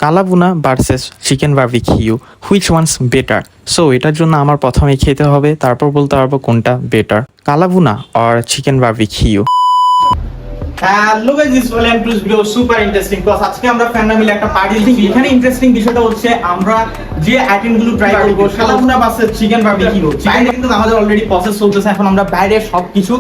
Kala bhuna versus chicken barbecue, which one's better? So এটার জন্য আমার প্রথমে খেতে হবে, তারপর বলতে পারবো কোনটা better, kala bhuna or chicken barbecue. Hello guys, this welcome to video super interesting cause আজকে আমরা ফ্যানরা মিলে একটা পার্টি দিচ্ছি। এখানে ইন্টারেস্টিং বিষয়টা হচ্ছে আমরা যে আইটেমগুলো ট্রাই করব কালাভুনা ভার্সেস চিকেন বারবিকিউ। বাইরে কিন্তু আমাদের অলরেডি প্রসেস চলতেছে, এখন আমরা বাইরে সবকিছু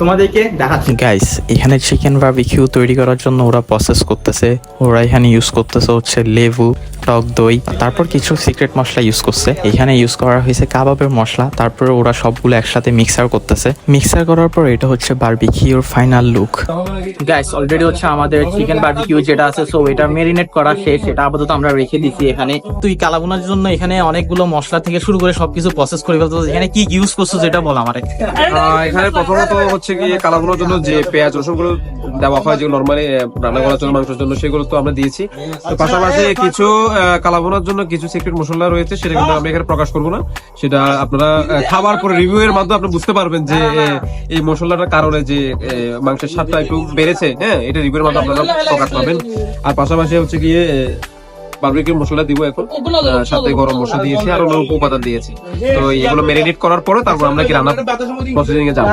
তোমাদেরকে দেখাচ্ছি। গাইস, এখানে চিকেন বারবিকিউ তৈরি করার জন্য ওরা প্রসেস করতেছে, ওরা এখানে ইউজ করতেছে হচ্ছে লেবু, টক দই, তারপর কিছু সিক্রেট মশলা ইউজ করছে। এখানে ইউজ করা হয়েছে কাবাবের মশলা, তারপরে ওরা সবগুলো একসাথে মিক্সার করতেছে। মিক্সার করার পর এটা হচ্ছে বারবিকিউর ফাইনাল লুক। গাইস, অলরেডি হচ্ছে আমাদের চিকেন বারবিকিউ যেটা আছে, সো এটা মেরিনেট করা শেষ, সেটা আপাতত আমরা রেখে দিছি এখানে। তুই কালাভুনার জন্য এখানে অনেকগুলো মশলা থেকে শুরু করে সবকিছু প্রসেস করে ফেলতে। এখানে কি ইউজ করছো যেটা বল আমারে। এখানে প্রথমত হচ্ছে কি কালাভুনার জন্য যে পেঁয়াজ রসুন গুলো দেওয়া হয়, যে নরমালি রান্না করার জন্য মাংসের জন্য, সেগুলো তো আমরা দিয়েছি। তো পাশাপাশি কিছু কালাভুনার জন্য কিছু সিক্রেট মশলা রয়েছে, সেটা কিন্তু আমি এখানে প্রকাশ করবো না। সেটা আপনারা খাবার পরে রিভিউ এর মাধ্যমে আপনি বুঝতে পারবেন যে এই মশলাটার কারণে যে মাংসের স্বাদটা একটু বেড়েছে। হ্যাঁ, এটা রিভিউ এর মাধ্যমে আপনারা প্রকাশ পাবেন। আর পাশাপাশি হচ্ছে গিয়ে বারবিকিউ মশলা দিব এখন, সাথে গরম মশলা দিয়েছি আর অন্য উপাদান দিয়েছি। তো এগুলো ম্যারিনেট করার পরে তারপর আমরা কি রান্না প্রসেসিং এ যাব।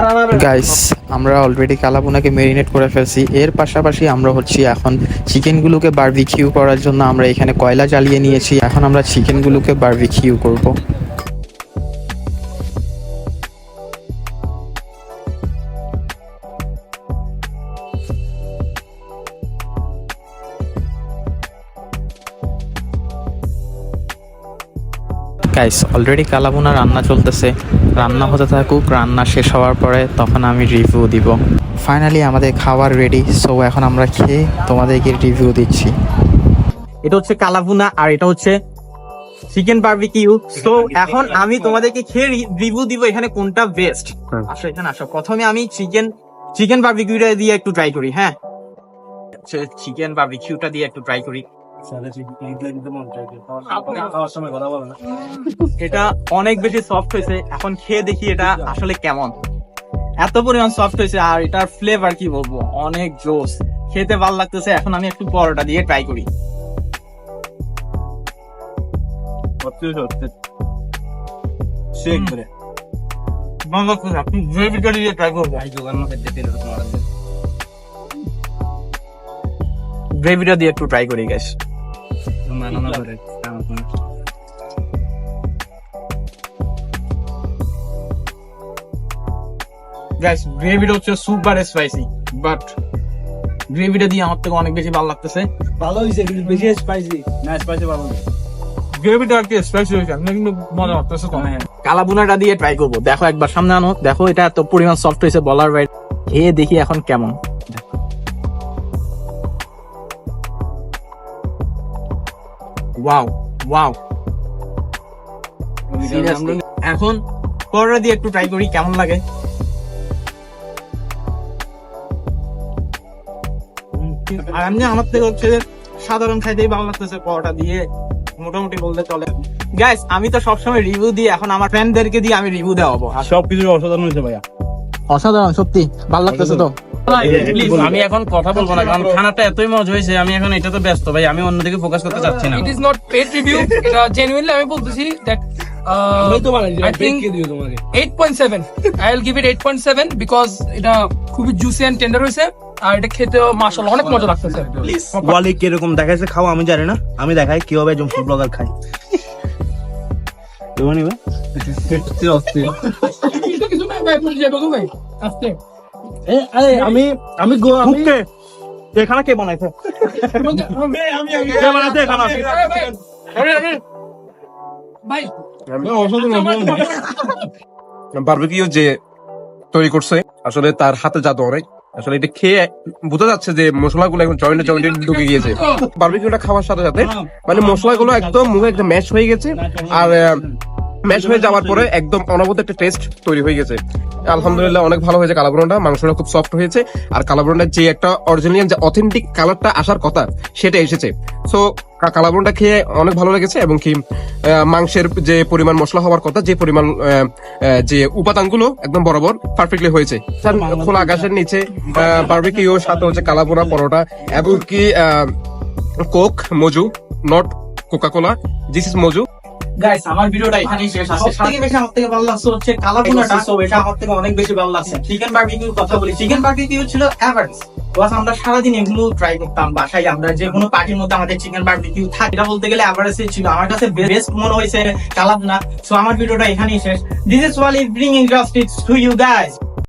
গাইস, আমরা অলরেডি কালাভুনাকে মেরিনেট করে ফেলছি। এর পাশাপাশি আমরা হচ্ছে এখন চিকেনগুলোকে বারবিকিউ করার জন্য আমরা এখানে কয়লা জ্বালিয়ে নিয়েছি। এখন আমরা চিকেনগুলোকে বারবিকিউ করব। গাইস, অলরেডি কালাভুনা রান্না চলতেছে, রান্না হতে থাকুক। রান্না শেষ হওয়ার পরে তখন আমি রিভিউ দিব। ফাইনালি আমাদের খাবার রেডি, সো এখন আমরা খেয়ে তোমাদেরকে রিভিউ দিচ্ছি। এটা হচ্ছে কালাভুনা আর এটা হচ্ছে চিকেন বারবিকিউ। তো এখন আমি তোমাদেরকে খেয়ে রিভিউ দিব এখানে কোনটা বেস্ট। আসো এখানে আসো, প্রথমে আমি চিকেন বারবিকিউটা দিয়ে একটু ট্রাই করি। হ্যাঁ, চিকেন বারবিকিউটা দিয়ে একটু ট্রাই করি। এটা অনেক বেশি সফট হয়েছে, এখন খেয়ে দেখি এটা আসলে কেমন। এত পরিমাণ সফট হয়েছে আর এটার ফ্লেভার কি বলবো, অনেক জোস, খেতে ভালো লাগতেছে। এখন আমি একটু পরোটা দিয়ে ট্রাই করি। আপনি গ্রেভিটা দিয়ে ট্রাই করবেন, গ্রেভিটা দিয়ে একটু ট্রাই করি গাইস। গাইস, গ্রেভিটা হচ্ছে সুপার স্পাইসি, বাট গ্রেভিটা দিয়ে আমার থেকে অনেক বেশি ভালো লাগতেছে। ভালো হয়েছে, কিন্তু বেশি স্পাইসি না, স্পাইসি ভালো না। গ্রেভিটা আর কি স্পাইসি হয়েছে, আমি কিন্তু মজা লাগতেছে কম। কালাভুনাটা দিয়ে ট্রাই করবো, দেখো একবার সামনে আনো, দেখো এটা এত পরিমাণ সফট হয়েছে বলার বাইরে। খেয়ে দেখি এখন কেমন। ওয়াও ওয়াও, এখন পরোটা দিয়ে একটু ট্রাই করি কেমন লাগে। আর এমনি আমার থেকে হচ্ছে সাধারণ খাইতেই ভালো লাগতেছে, পরোটা দিয়ে মোটামুটি বলতে চলে। গাইস, আমি তো সবসময় রিভিউ দিই, এখন আমার ফ্রেন্ডদেরকে দিয়ে আমি রিভিউ দেওয়াবো। সবকিছু অসাধারণ হয়েছে ভাইয়া, অসাধারণ, সত্যি ভালো লাগতেছে। তো আমি এখন কথা বলবো না, কারণ খানাটা এতই মজা হয়েছে, আমি এখন এটা তো ব্যস্ত ভাই, আমি অন্যদিকে ফোকাস করতে চাচ্ছি না। It is not paid review. এটা genuinely আমি বলতেছি that I think 8.7. I'll give it 8.7 because এটা খুবই juicy and tender হয়েছে আর এটা খেতে মাশাআল্লাহ অনেক মজা লাগতেছে। ওয়ালি কিরকম দেখাইছে খাও আমি জানি না, আমি দেখাই কিভাবে একজন ফুড ব্লগার খায়। কেমন নিবে কিছু না ভাই, পুরো যাবে ভাই আস্তে। আমি এখানে কে বানাইছে? কে বানাইছে এখানে? ভাই বারবিকিউ যে তৈরি করছে, আসলে তার হাতে জাদু অনেক। আসলে এটা খেয়ে বোঝা যাচ্ছে যে মশলাগুলো এখন জয়েন্টে ঢুকে গিয়েছে। বারবিকিউটা খাওয়ার সাথে সাথে মানে মশলাগুলো একদম মুখে একদম ম্যাশ হয়ে গেছে, আর ম্যাশ হয়ে যাওয়ার পরে একদম অনবদ্য একটা টেস্ট তৈরি হয়ে গেছে। আলহামদুলিল্লাহ, অনেক ভালো হয়েছে কালাভুনাটা। মাংসটা খুব সফট হয়েছে, আর কালাভুনার যে একটা অরিজিনাল যে অথেন্টিক কালারটা আসার কথা সেটা এসেছে। সো কালাভুনাটা খেয়ে অনেক ভালো লেগেছে, এবং কি মাংসের যে পরিমাণ মশলা হওয়ার কথা, যে পরিমাণ যে উপাদানগুলো একদম বরাবর পারফেক্টলি হয়েছে। খোলা আকাশের নিচে বারবিকিউ, সাথে হচ্ছে কালাভুনা, পরোটা, এবং কি coke, Mojo, not coca cola, this is Mojo. Guys আমার ভিডিওটা এখানেই শেষ। সবথেকে বেশি আমার থেকে ভালো লাগছে হচ্ছে কালাভুনাটা, সো এটা আমার থেকে অনেক বেশি ভালো লাগছে। চিকেন বারবিকিউর কথা বলি, চিকেন বারবিকিউ ছিল এভারেজ। বাস আমরা সারাদিন এগুলো ট্রাই করতাম বাসায়, আমরা যে কোনো পার্টির মধ্যে আমাদের চিকেন বারবিকিউ থাকে, এটা বলতে গেলে এভারেজ ছিল। আমার কাছে বেস্ট মনে হয়েছে কালাভুনা। সো আমার ভিডিওটা এখানেই শেষ। This is Wali bringing justice to you guys.